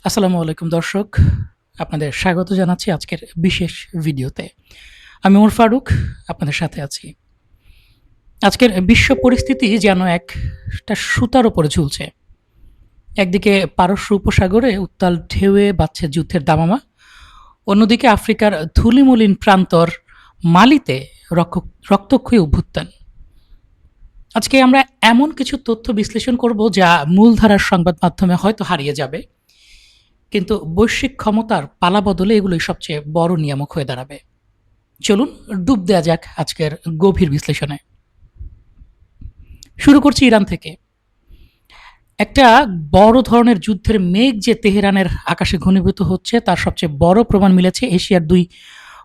আসসালামু আলাইকুম দর্শক, আপনাদের স্বাগত জানাচ্ছি আজকের বিশেষ ভিডিওতে। আমি ওমর ফারুক আপনাদের সাথে আছি। আজকের বিশ্ব পরিস্থিতি যেন একটা সুতার উপরে ঝুলছে। একদিকে পারস্য উপসাগরে উত্তাল ঢেউয়ে বাজছে যুদ্ধের দামামা, অন্যদিকে আফ্রিকার ধূলিমলিন প্রান্তর মালিতে রক্তক্ষয়ী অভ্যুত্থান। আজকে আমরা এমন কিছু তথ্য বিশ্লেষণ করব যা মূলধারার সংবাদ মাধ্যমে হয়তো হারিয়ে যাবে, কিন্তু বৈশ্বিক ক্ষমতার পালাবদলে এগুলোই সবচেয়ে বড় নিয়ামক হয়ে দাঁড়াবে। চলুন ডুব দেওয়া যাক আজকের গভীর বিশ্লেষণে। শুরু করছি ইরান থেকে। একটা বড় ধরনের যুদ্ধের মেঘ যে তেহরানের আকাশে ঘনীভূত হচ্ছে তার সবচেয়ে বড় প্রমাণ মিলেছে এশিয়ার দুই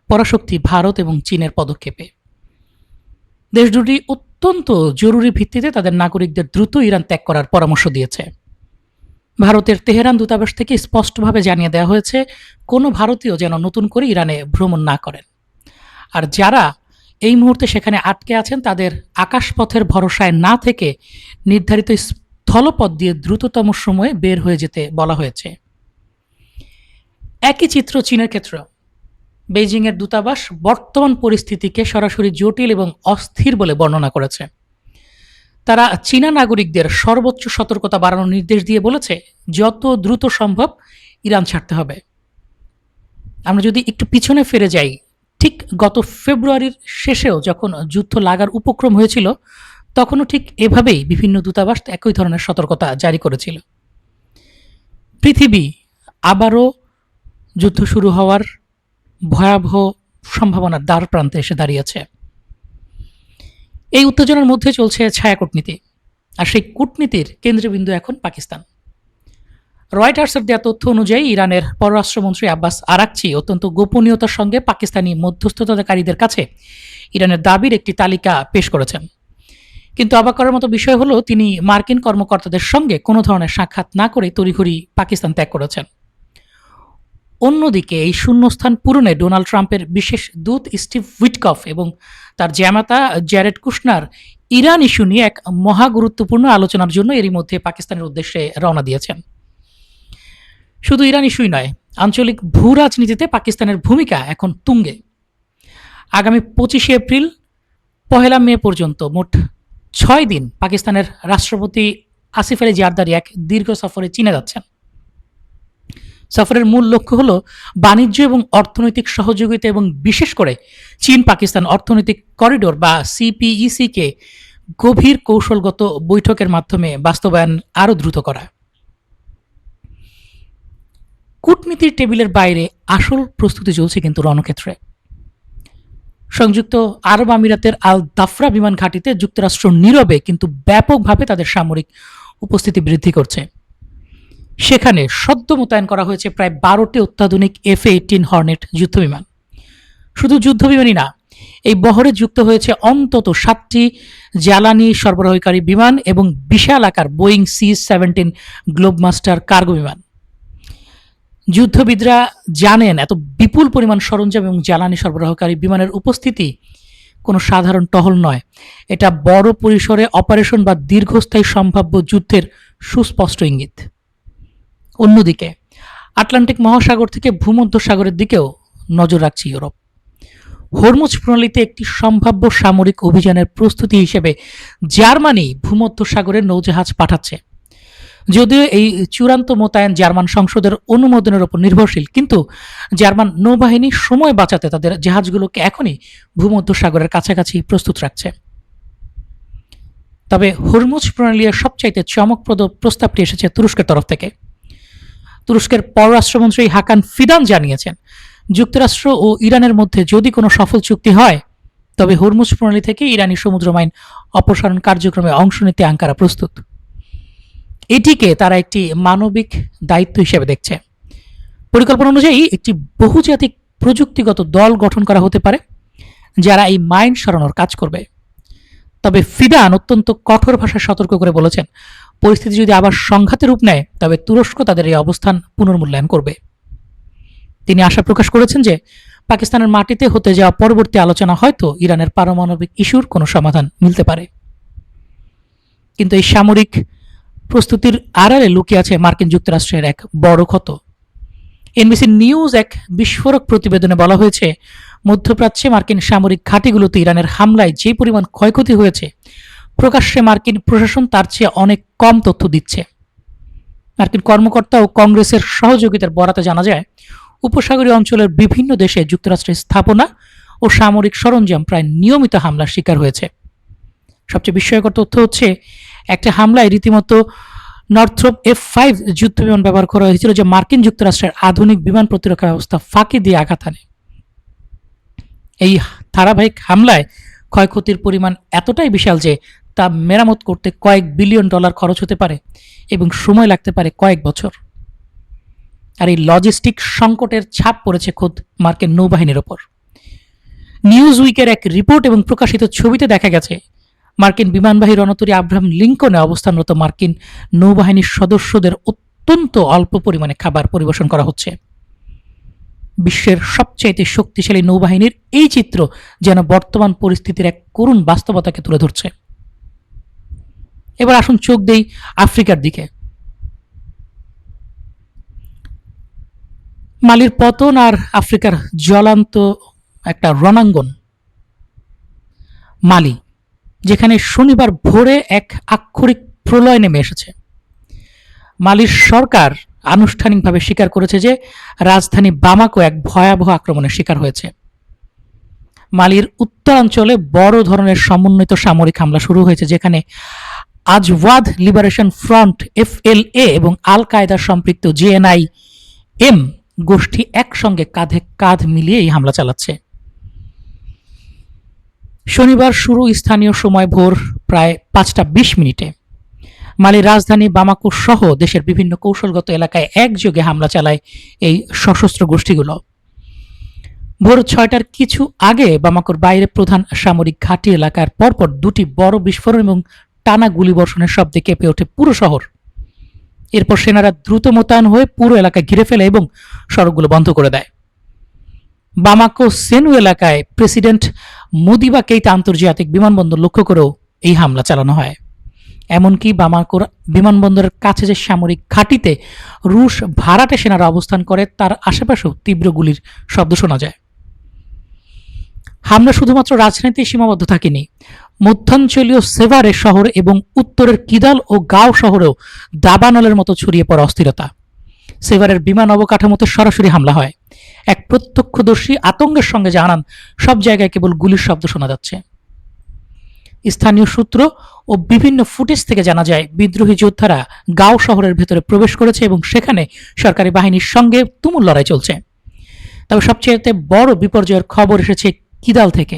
পরাশক্তি ভারত এবং চীনের পদক্ষেপে। দেশ দুটি অত্যন্ত জরুরি ভিত্তিতে তাদের নাগরিকদের দ্রুত ইরান ত্যাগ করার পরামর্শ দিয়েছে। ভারতের তেহরান দূতাবাস থেকে স্পষ্টভাবে জানিয়ে দেওয়া হয়েছে কোনো ভারতীয় যেন নতুন করে ইরানে ভ্রমণ না করেন, আর যারা এই মুহূর্তে সেখানে আটকে আছেন তাদের আকাশপথের ভরসায় না থেকে নির্ধারিত স্থলপথ দিয়ে দ্রুততম সময়ে বের হয়ে যেতে বলা হয়েছে। একই চিত্র চীনের ক্ষেত্রে। বেইজিংয়ের দূতাবাস বর্তমান পরিস্থিতিকে সরাসরি জটিল এবং অস্থির বলে বর্ণনা করেছে। তারা চীনা নাগরিকদের সর্বোচ্চ সতর্কতা বাড়ানোর নির্দেশ দিয়ে বলেছে যত দ্রুত সম্ভব ইরান ছাড়তে হবে। আমরা যদি একটু পিছনে ফিরে যাই, ঠিক গত ফেব্রুয়ারির শেষেও যখন যুদ্ধ লাগার উপক্রম হয়েছিল তখনও ঠিক এভাবেই বিভিন্ন দূতাবাস একই ধরনের সতর্কতা জারি করেছিল। পৃথিবী আবারও যুদ্ধ শুরু হওয়ার ভয়াবহ সম্ভাবনার দ্বার প্রান্তে এসে দাঁড়িয়েছে। এই উত্তেজনার মধ্যে চলছে ছায়া কূটনীতি, আর সেই কূটনীতির কেন্দ্রবিন্দু এখন পাকিস্তান। রয়টার্সের দেওয়া তথ্য অনুযায়ী ইরানের পররাষ্ট্রমন্ত্রী আব্বাস আরাকচি অত্যন্ত গোপনীয়তার সঙ্গে পাকিস্তানি মধ্যস্থতাকারীদের কাছে ইরানের দাবির একটি তালিকা পেশ করেছেন। কিন্তু অবাক করার মতো বিষয় হলো তিনি মার্কিন কর্মকর্তাদের সঙ্গে কোনো ধরনের সাক্ষাৎ না করে তড়িঘড়ি পাকিস্তান ত্যাগ করেছেন। অন্যদিকে এই শূন্যস্থান পূরণে ডোনাল্ড ট্রাম্পের বিশেষ দূত স্টিভ উইটকফ এবং তার জামাতা জ্যারেড কুশনার ইরান ইস্যু নিয়ে এক মহা গুরুত্বপূর্ণ আলোচনার জন্য এরই মধ্যে পাকিস্তানের উদ্দেশ্যে রওনা দিয়েছেন। শুধু ইরান ইস্যুই নয়, আঞ্চলিক ভূ রাজনীতিতে পাকিস্তানের ভূমিকা এখন তুঙ্গে। আগামী 25 এপ্রিল 1 মে পর্যন্ত মোট 6 দিন পাকিস্তানের রাষ্ট্রপতি আসিফ আলী জারদারি এক দীর্ঘ সফরে চীনে যাচ্ছেন। সফরের মূল লক্ষ্য হল বাণিজ্য এবং অর্থনৈতিক সহযোগিতা এবং বিশেষ করে চীন পাকিস্তান অর্থনৈতিক করিডোর বা সিপিইসি-কে গভীর কৌশলগত বৈঠকের মাধ্যমে বাস্তবায়ন আরও দ্রুত করা। কূটনীতির টেবিলের বাইরে আসল প্রস্তুতি চলছে কিন্তু রণক্ষেত্রে। সংযুক্ত আরব আমিরাতের আল দাফরা বিমান ঘাঁটিতে যুক্তরাষ্ট্র নীরবে কিন্তু ব্যাপকভাবে তাদের সামরিক উপস্থিতি বৃদ্ধি করছে। সেখানে সদ্য মোতায়েন করা হয়েছে প্রায় 12টি অত্যাধুনিক F-18 হর্নেট যুদ্ধবিমান। শুধু যুদ্ধবিমানই না, এই বহরে যুক্ত হয়েছে অন্তত 7টি জ্বালানি সরবরাহকারী বিমান এবং বিশাল আকার বোয়িং C-17 গ্লোবমাস্টার কার্গো বিমান। যুদ্ধবিদরা জানেন এত বিপুল পরিমাণ সরঞ্জাম এবং জ্বালানি সরবরাহকারী বিমানের উপস্থিতি কোনো সাধারণ টহল নয়, এটা বড় পরিসরে অপারেশন বা দীর্ঘস্থায়ী সম্ভাব্য যুদ্ধের সুস্পষ্ট ইঙ্গিত। অন্যদিকে আটলান্টিক মহাসাগর থেকে ভূমধ্যসাগরের দিকেও নজর রাখছে ইউরোপ। হরমুজ প্রণালীতে একটি সম্ভাব্য সামরিক অভিযানের প্রস্তুতি হিসেবে জার্মানি ভূমধ্যসাগরের নৌজাহাজ পাঠাচ্ছে। যদিও এই চূড়ান্ত মোতায়েন জার্মান সংসদের অনুমোদনের উপর নির্ভরশীল, কিন্তু জার্মান নৌবাহিনী সময় বাঁচাতে তাদের জাহাজগুলোকে এখনই ভূমধ্যসাগরের কাছাকাছি প্রস্তুত রাখছে। তবে হরমুজ প্রণালীর সবচাইতে চমকপ্রদ প্রস্তাবটি এসেছে তুরস্কের তরফ থেকে। তুরস্কের পররাষ্ট্রমন্ত্রী হাকান ফিদান জানিয়েছেন যুক্তরাষ্ট্র ও ইরানের মধ্যে যদি কোনো সফল চুক্তি হয় তবে হরমুজ প্রণালী থেকে ইরানি সমুদ্র মাইন অপসারণ কার্যক্রমে অংশ নিতে আঙ্কারা প্রস্তুত। এটিকে তারা একটি মানবিক দায়িত্ব হিসেবে দেখছে। পরিকল্পনা অনুযায়ী একটি বহুজাতিক প্রযুক্তিগত দল গঠন করা হতে পারে যারা এই মাইন সরানোর কাজ করবে। তবে ফিদান অত্যন্ত কঠোর ভাষায় সতর্ক করে বলেছেন পরিস্থিতি যদি আবার সংঘাতের রূপ নেয় তবে তুরস্ক তাদের এই অবস্থান পুনর্মূল্যায়ন করবে। তিনি আশা প্রকাশ করেছেন যে পাকিস্তানের মাটিতে হতে যাওয়া পরবর্তী আলোচনা হয়তো ইরানের পারমাণবিক ইস্যুর কোনো সমাধান মিলতে পারে। কিন্তু এই সামরিক প্রস্তুতির আড়ালে লুকিয়ে আছে মার্কিন যুক্তরাষ্ট্রের এক বড় ক্ষত। এনবিসি নিউজ এক বিস্ফোরক প্রতিবেদনে বলা হয়েছে, মধ্যপ্রাচ্যে মার্কিন সামরিক ঘাঁটিগুলোতে ইরানের হামলায় যে পরিমাণ ক্ষয়ক্ষতি হয়েছে, প্রকাশ্যে মার্কিন প্রশাসন তার চেয়ে অনেক কম তথ্য দিচ্ছে। মার্কিন কর্মকর্তা ও কংগ্রেসের সহযোগিতার বরাতে জানা যায়, উপসাগরীয় অঞ্চলের বিভিন্ন দেশে যুক্তরাষ্ট্রের স্থাপনা ও সামরিক সরঞ্জাম প্রায় নিয়মিত হামলার শিকার হয়েছে। সবচেয়ে বিস্ময়কর তথ্য হচ্ছে, একটা হামলায় রীতিমতো নর্থ্রপ F-5 যুদ্ধবিমান ব্যবহার করা হয়েছিল, যে মার্কিন যুক্তরাষ্ট্রের আধুনিক বিমান প্রতিরক্ষা ব্যবস্থা ফাঁকি দিয়ে আঘাত হানে। এই ধারাবাহিক হামলায় ক্ষয়ক্ষতির পরিমাণ এতটাই বিশাল যে তা মেরামত করতে কয়েক বিলিয়ন ডলার খরচ হতে পারে এবং সময় লাগতে পারে কয়েক বছর। আর এই লজিস্টিক সংকটের ছাপ পড়েছে খোদ মার্কিন নৌবাহিনীর ওপর। নিউজ উইকের এক রিপোর্ট এবং প্রকাশিত ছবিতে দেখা গেছে, মার্কিন বিমানবাহী রণতরী আব্রাহাম লিঙ্কনে অবস্থানরত মার্কিন নৌবাহিনীর সদস্যদের অত্যন্ত অল্প পরিমাণে খাবার পরিবেশন করা হচ্ছে। বিশ্বের সবচাইতে শক্তিশালী নৌবাহিনীর এই চিত্র যেন বর্তমান পরিস্থিতির এক করুণ বাস্তবতাকে তুলে ধরছে। এবার আসুন চোখ দেই আফ্রিকার দিকে। মালির পতন আর আফ্রিকার জ্বলন্ত একটা রণাঙ্গন মালি, যেখানে শনিবার ভোরে এক আক্ষরিক প্রলয় নেমে এসেছে। মালির সরকার আনুষ্ঠানিকভাবে স্বীকার করেছে যে রাজধানী বামাকো এক ভয়াবহ আক্রমণের শিকার হয়েছে। মালির উত্তরাঞ্চলে বড় ধরনের সমন্বিত সামরিক হামলা শুরু হয়েছে, যেখানে আজওয়াদ লিবারেশন ফ্রন্ট FLA এবং আল কায়দার সম্পৃক্ত JNIM গোষ্ঠী একসঙ্গে কাঁধে কাঁধ মিলিয়ে এই হামলা চালাচ্ছে। শনিবার শুরু স্থানীয় সময় ভোর প্রায় 5:20 মালির রাজধানী বামাকো সহ দেশের বিভিন্ন কৌশলগত এলাকায় একযোগে হামলা চালায় এই সশস্ত্র গোষ্ঠীগুলো। ভোর 6টার কিছু আগে বামাকোর বাইরে প্রধান সামরিক ঘাঁটি এলাকার পরপর দুটি বড় বিস্ফোরণ এবং টানা গুলিবর্ষণের শব্দে কেঁপে ওঠে পুরো শহর। এরপর সেনারা দ্রুত মোতায়েন হয়ে পুরো এলাকা ঘিরে ফেলে এবং সড়কগুলো বন্ধ করে দেয়। বামাকো সেনু এলাকায় প্রেসিডেন্ট মোদিবা কেইতা আন্তর্জাতিক বিমানবন্দর লক্ষ্য করেও এই হামলা চালানো হয়। এমনকি বামাকোর বিমানবন্দরের কাছে যে সামরিক ঘাঁটিতে রুশ ভাড়াটে সেনারা অবস্থান করে, তার আশেপাশেও তীব্র গুলির শব্দ শোনা যায়। হামলা শুধুমাত্র রাজনীতি সীমাবদ্ধ থাকেনি। মধ্যাঞ্চলীয় সেভারে শহর এবং উত্তরের কিদাল ও গাঁও শহরেও দাবানলের মতো ছড়িয়ে পড়া অস্থিরতা। সেভারের বিমান অবকাঠামোতে সরাসরি হামলা হয়। এক প্রত্যক্ষদর্শী আতঙ্কের সঙ্গে জানান, সব জায়গায় কেবল গুলির শব্দ শোনা যাচ্ছে। স্থানীয় সূত্র ও বিভিন্ন ফুটেজ থেকে জানা যায়, বিদ্রোহী যোদ্ধারা গাঁও শহরের ভেতরে প্রবেশ করেছে এবং সেখানে সরকারি বাহিনীর সঙ্গে তুমুল লড়াই চলছে। তবে সবচেয়ে বড় বিপর্যয়ের খবর এসেছে কিদাল থেকে।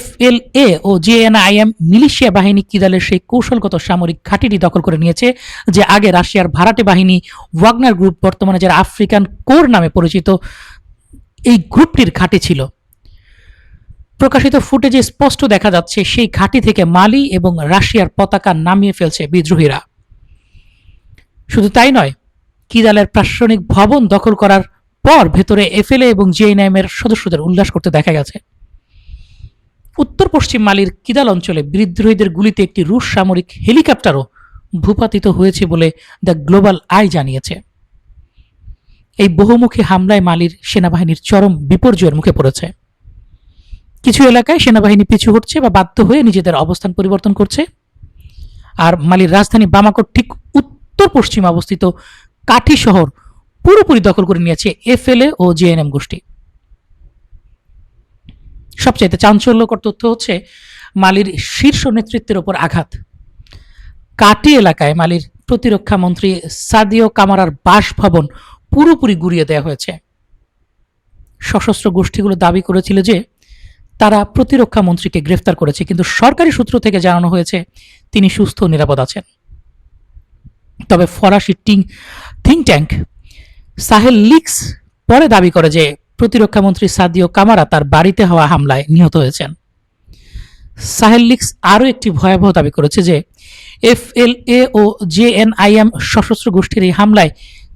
FLA ও JNIM মিলিশিয়া বাহিনী কিদালের সেই কৌশলগত সামরিক ঘাঁটিটি দখল করে নিয়েছে, যে আগে রাশিয়ার ভাড়াটে বাহিনী ওয়াগনার গ্রুপ, বর্তমানে যারা আফ্রিকান কোর নামে পরিচিত, এই গ্রুপটির ঘাঁটি ছিল। প্রকাশিত ফুটেজে স্পষ্ট দেখা যাচ্ছে সেই ঘাঁটি থেকে মালি এবং রাশিয়ার পতাকা নামিয়ে ফেলছে বিদ্রোহীরা। শুধু তাই নয়, কিদালের প্রশাসনিক ভবন দখল করার পর ভেতরে FLA এবং JNIM এর সদস্যদের উল্লাস করতে দেখা গেছে। উত্তর পশ্চিম মালির কিদাল অঞ্চলে বিদ্রোহীদের গুলিতে একটি রুশ সামরিক হেলিকপ্টারও ভূপাতিত হয়েছে বলে দ্য গ্লোবাল আই জানিয়েছে। এই বহুমুখী হামলায় মালির সেনাবাহিনীর চরম বিপর্যয়ের মুখে পড়েছে। কিছু এলাকায় সেনাবাহিনী পিছু হটছে বা বাধ্য হয়ে নিজেদের অবস্থান পরিবর্তন করছে। আর মালির রাজধানী বামাকোর ঠিক উত্তর পশ্চিমে অবস্থিত কাঠি শহর পুরোপুরি দখল করে নিয়েছে FLA ও JNIM গোষ্ঠী। সবচাইতে চাঞ্চল্যকর তথ্য হচ্ছে মালির শীর্ষ নেতৃত্বের ওপর আঘাত। কাটি এলাকায় মালির প্রতিরক্ষা মন্ত্রী সাদিও কামারার বাসভবন পুরোপুরি গুড়িয়ে দেওয়া হয়েছে। সশস্ত্র গোষ্ঠীগুলো দাবি করেছিল যে তারা প্রতিরক্ষা মন্ত্রীকে গ্রেফতার করেছে, কিন্তু সরকারি সূত্র থেকে জানানো হয়েছে তিনি সুস্থ ও নিরাপদ আছেন। তবে ফরাসি থিঙ্ক ট্যাঙ্ক সাহেল লিক্স পরে দাবি করে যে প্রতিরক্ষা মন্ত্রী সাদিও কামারা তার বাড়িতে হওয়া হামলায় নিহত হয়েছেন। সাহেল লিক্স আরও একটি ভয়াবহ দাবি করেছে যে FLA ও JNIM সশস্ত্র গোষ্ঠীর এই হামলায়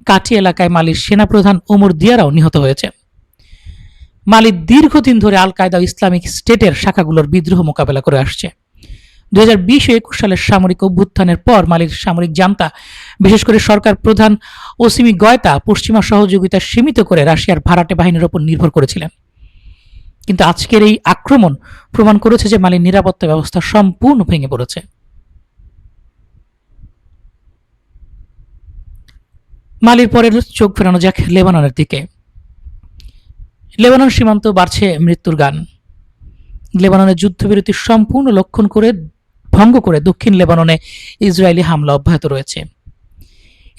কাঠি এলাকায় মালির সেনাপ্রধান ওমর দিয়ারাও নিহত হয়েছেন। মালি দীর্ঘদিন ধরে আল কায়দা ও ইসলামিক স্টেটের শাখাগুলোর বিদ্রোহ মোকাবেলা করে আসছে। 2020 ও 21 সালের সামরিক অভ্যুত্থানের পর মালির সামরিক জান্তা, বিশেষ করে সরকার প্রধান ওসিমি গয়তা পশ্চিমা সহযোগিতা সীমিত করে রাশিয়ার ভাড়াটে বাহিনীর উপর নির্ভর করেছিলেন। কিন্তু আজকের এই আক্রমণ প্রমাণ করেছে যে মালির নিরাপত্তা ব্যবস্থা সম্পূর্ণ ভেঙে পড়েছে। মালির পরের চোখ ফেরানো যাক লেবাননের দিকে। লেবানন সীমান্ত বাড়ছে মৃত্যুর গান। লেবাননের যুদ্ধবিরতি সম্পূর্ণ ভঙ্গ করে দক্ষিণ লেবাননে ইসরায়েলি হামলা অব্যাহত রয়েছে।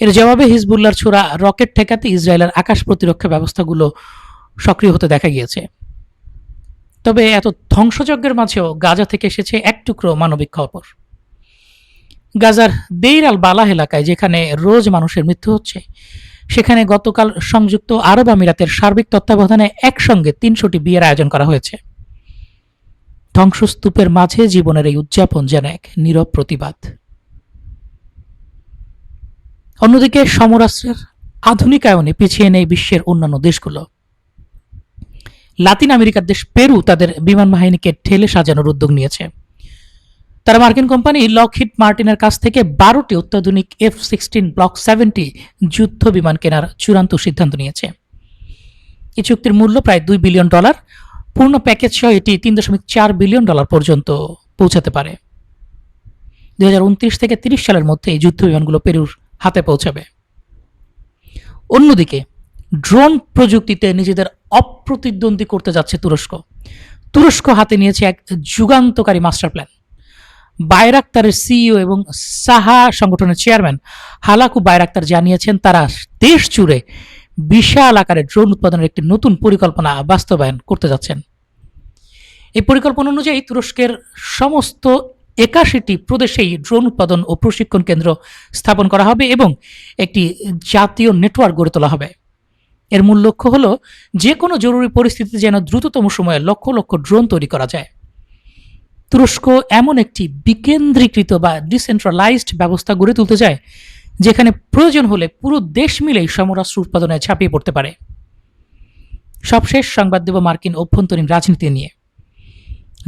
এর জবাবে হিজবুল্লাহর ছোড়া রকেট ঠেকাতে ইসরায়েলের আকাশ প্রতিরক্ষা ব্যবস্থাগুলো সক্রিয় হতে দেখা গিয়েছে। তবে এত ধ্বংসযজ্ঞের মাঝেও গাজা থেকে এসেছে এক টুকরো মানবিক খবর। গাজার দেইর আল বালাহ এলাকায়, যেখানে রোজ মানুষের মৃত্যু হচ্ছে, সেখানে গতকাল সংযুক্ত আরব আমিরাতের সার্বিক তত্ত্বাবধানে একসঙ্গে 300টি বিয়ের আয়োজন করা হয়েছে। ধ্বংসস্তূপের মাঝে জীবনের এই উদযাপন যেন এক নীরব প্রতিবাদ। অন্যদিকে সমরাস্ত্রের আধুনিকায়নে পিছিয়ে নেই বিশ্বের অন্যান্য দেশগুলো। লাতিন আমেরিকার দেশ পেরু তাদের বিমান বাহিনীকে ঢেলে সাজানোর উদ্যোগ নিয়েছে। তারা মার্কিন কোম্পানি লকহিড মার্টিনের কাছ থেকে 12টি অত্যাধুনিক F-16 ব্লক 70 যুদ্ধ বিমান কেনার চূড়ান্ত সিদ্ধান্ত নিয়েছে। এই চুক্তির মূল্য প্রায় $2 বিলিয়ন। পূর্ণ প্যাকেজ সহ এটি $3.4 বিলিয়ন পর্যন্ত পৌঁছাতে পারে। 2029 থেকে 30 সালের মধ্যে এই যুদ্ধ বিমানগুলো পেরুর হাতে পৌঁছাবে। অন্যদিকে ড্রোন প্রযুক্তিতে নিজেদের অপ্রতিদ্বন্দ্বী করতে যাচ্ছে তুরস্ক। তুরস্ক হাতে নিয়েছে এক যুগান্তকারী মাস্টার প্ল্যান। বাইরাক্তারের সিইও এবং সাহা সংগঠনের চেয়ারম্যান হালাকু বাইরাক্তার জানিয়েছেন তারা দেশ জুড়ে বিশাল আকারে ড্রোন উৎপাদনের একটি নতুন পরিকল্পনা বাস্তবায়ন করতে যাচ্ছেন। এই পরিকল্পনা অনুযায়ী তুরস্কের সমস্ত 81টি প্রদেশেই ড্রোন উৎপাদন ও প্রশিক্ষণ কেন্দ্র স্থাপন করা হবে এবং একটি জাতীয় নেটওয়ার্ক গড়ে তোলা হবে। এর মূল লক্ষ্য হল যে কোনো জরুরি পরিস্থিতিতে যেন দ্রুততম সময়ে লক্ষ লক্ষ ড্রোন তৈরি করা যায়। তুরস্ক এমন একটি বিকেন্দ্রীকৃত বা ডিসেন্ট্রালাইজড ব্যবস্থা গড়ে তুলতে চায় যেখানে প্রয়োজন হলে পুরো দেশ মিলেই সমরাস্ত্র উৎপাদনে ঝাঁপিয়ে পড়তে পারে। সবশেষ সংবাদ দেব মার্কিন অভ্যন্তরীণ রাজনীতি নিয়ে,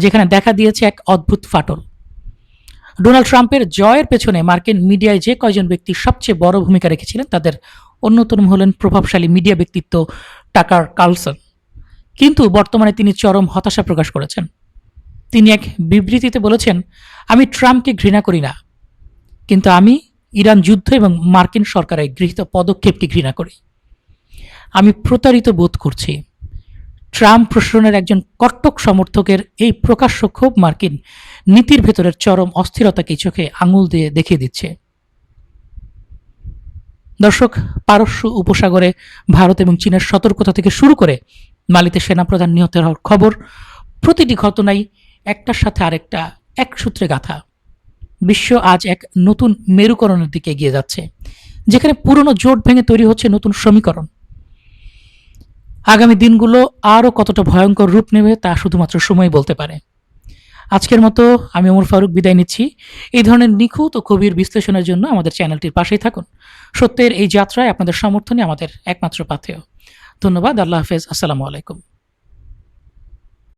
যেখানে দেখা দিয়েছে এক অদ্ভুত ফাটল। ডোনাল্ড ট্রাম্পের জয়ের পেছনে মার্কিন মিডিয়ায় যে কয়জন ব্যক্তি সবচেয়ে বড় ভূমিকা রেখেছিলেন তাদের অন্যতম হলেন প্রভাবশালী মিডিয়া ব্যক্তিত্ব টাকার কার্লসন। কিন্তু বর্তমানে তিনি চরম হতাশা প্রকাশ করেছেন। তিনি এক বিবৃতিতে বলেছেন, আমি ট্রাম্পকে ঘৃণা করি না, কিন্তু আমি ইরান যুদ্ধ এবং মার্কিন সরকারের গৃহীত পদক্ষেপকে ঘৃণা করি। আমি প্রতারিত বোধ করছি। ট্রাম্প প্রশাসনের একজন কট্টর সমর্থকের এই প্রকাশ্য ক্ষোভ মার্কিন নীতির ভেতরের চরম অস্থিরতাকে চোখে আঙুল দিয়ে দেখিয়ে দিচ্ছে। দর্শক, পারস্য উপসাগরে ভারত এবং চীনের সতর্কতা থেকে শুরু করে মালিতে সেনাপ্রধান নিহত হওয়ার খবর, প্রতিটি ঘটনাই একটার সাথে আরেকটা এক সূত্রে গাঁথা। বিশ্ব আজ এক নতুন মেরুকরণের দিকে এগিয়ে যাচ্ছে, যেখানে পুরনো জোট ভেঙে তৈরি হচ্ছে নতুন সমীকরণ। আগামী দিনগুলো আরও কতটা ভয়ঙ্কর রূপ নেবে তা শুধুমাত্র সময় বলতে পারে। আজকের মতো আমি ওমর ফারুক বিদায় নিচ্ছি। এই ধরনের নিখুঁত ও গভীর বিশ্লেষণের জন্য আমাদের চ্যানেলটির পাশেই থাকুন। সত্যের এই যাত্রায় আপনাদের সমর্থনই আমাদের একমাত্র পাথেয়। ধন্যবাদ। আল্লাহ হাফেজ। আসসালামু আলাইকুম।